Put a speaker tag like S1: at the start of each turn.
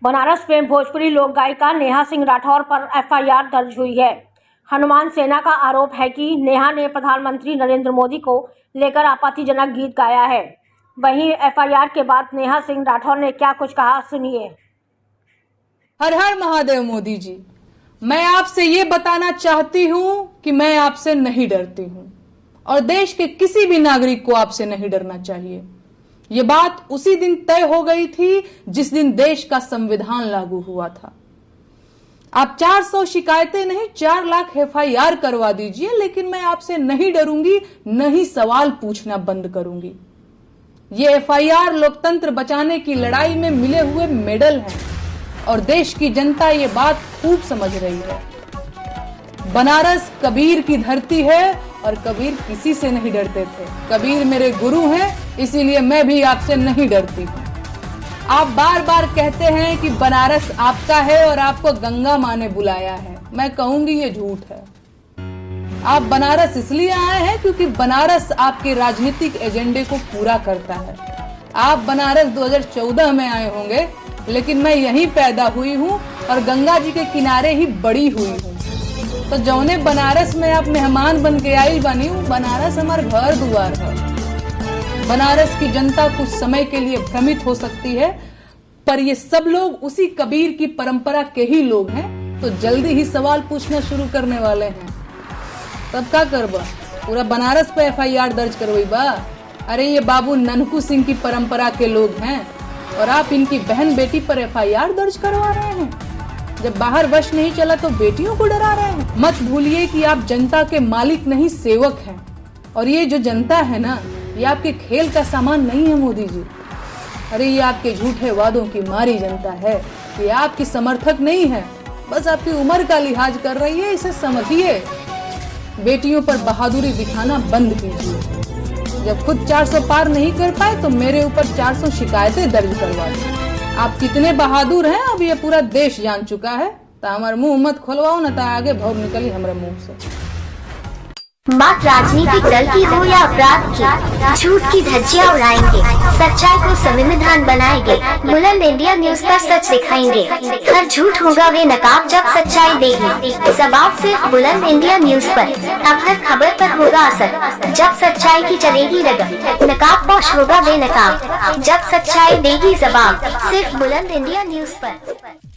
S1: बनारस में भोजपुरी लोक गायिका नेहा सिंह राठौर पर एफआईआर दर्ज हुई है। हनुमान सेना का आरोप है कि नेहा ने प्रधानमंत्री नरेंद्र मोदी को लेकर आपत्तिजनक गीत गाया है। वहीं एफआईआर के बाद नेहा सिंह राठौर ने क्या कुछ कहा, सुनिए।
S2: हर हर महादेव मोदी जी, मैं आपसे ये बताना चाहती हूँ कि मैं आपसे नहीं डरती हूँ और देश के किसी भी नागरिक को आपसे नहीं डरना चाहिए। ये बात उसी दिन तय हो गई थी जिस दिन देश का संविधान लागू हुआ था। आप 400 शिकायतें नहीं 4 लाख एफआईआर करवा दीजिए, लेकिन मैं आपसे नहीं डरूंगी, नहीं सवाल पूछना बंद करूंगी। ये एफआईआर लोकतंत्र बचाने की लड़ाई में मिले हुए मेडल हैं और देश की जनता ये बात खूब समझ रही है। बनारस कबीर की धरती है और कबीर किसी से नहीं डरते थे। कबीर मेरे गुरु हैं, इसीलिए मैं भी आपसे नहीं डरती हूँ। आप बार बार कहते हैं कि बनारस आपका है और आपको गंगा माँ ने बुलाया है। मैं कहूंगी ये झूठ है। आप बनारस इसलिए आए हैं क्योंकि बनारस आपके राजनीतिक एजेंडे को पूरा करता है। आप बनारस 2014 में आए होंगे, लेकिन मैं यहीं पैदा हुई हूँ और गंगा जी के किनारे ही बड़ी हुई हूँ। तो जौने बनारस में आप मेहमान बन के आई बनी हूँ, बनारस हमार घर दुआर है। बनारस की जनता कुछ समय के लिए भ्रमित हो सकती है, पर ये सब लोग उसी कबीर की परंपरा के ही लोग हैं, तो जल्दी ही सवाल पूछना शुरू करने वाले हैं। तब क्या करबा? पूरा बनारस पे एफआईआर दर्ज करवाइबा? अरे ये बाबू ननकू सिंह की परंपरा के लोग हैं और आप इनकी बहन बेटी पर एफआईआर दर्ज करवा रहे हैं। जब बाहर वश नहीं चला तो बेटियों को डरा रहे हैं। मत भूलिए कि आप जनता के मालिक नहीं, सेवक हैं। और ये जो जनता है ना, ये आपके खेल का सामान नहीं है मोदी जी। अरे ये आपके झूठे वादों की मारी जनता है। ये आपकी समर्थक नहीं है, बस आपकी उम्र का लिहाज कर रही है, इसे समझिए। बेटियों पर बहादुरी दिखाना बंद कीजिए। जब खुद 400 पार नहीं कर पाए तो मेरे ऊपर 400 शिकायतें दर्ज करवा दी। आप कितने बहादुर हैं अब ये पूरा देश जान चुका है। तो हमारे मुंह मत खोलवाओ ना, तो आगे भौर निकली हमारे मुंह से।
S3: बात राजनीतिक दल की हो या अपराध की, झूठ की धज्जियां उड़ाएंगे, सच्चाई को संविधान बनाएंगे। बुलंद इंडिया न्यूज पर सच दिखाएंगे। हर झूठ होगा वे नकाब जब सच्चाई देगी। जवाब सिर्फ बुलंद इंडिया न्यूज पर। अब हर खबर पर होगा असर जब सच्चाई की चलेगी रगड़। नकाब पोश होगा वे नकाब जब सच्चाई देगी जवाब। सिर्फ बुलंद इंडिया न्यूज पर।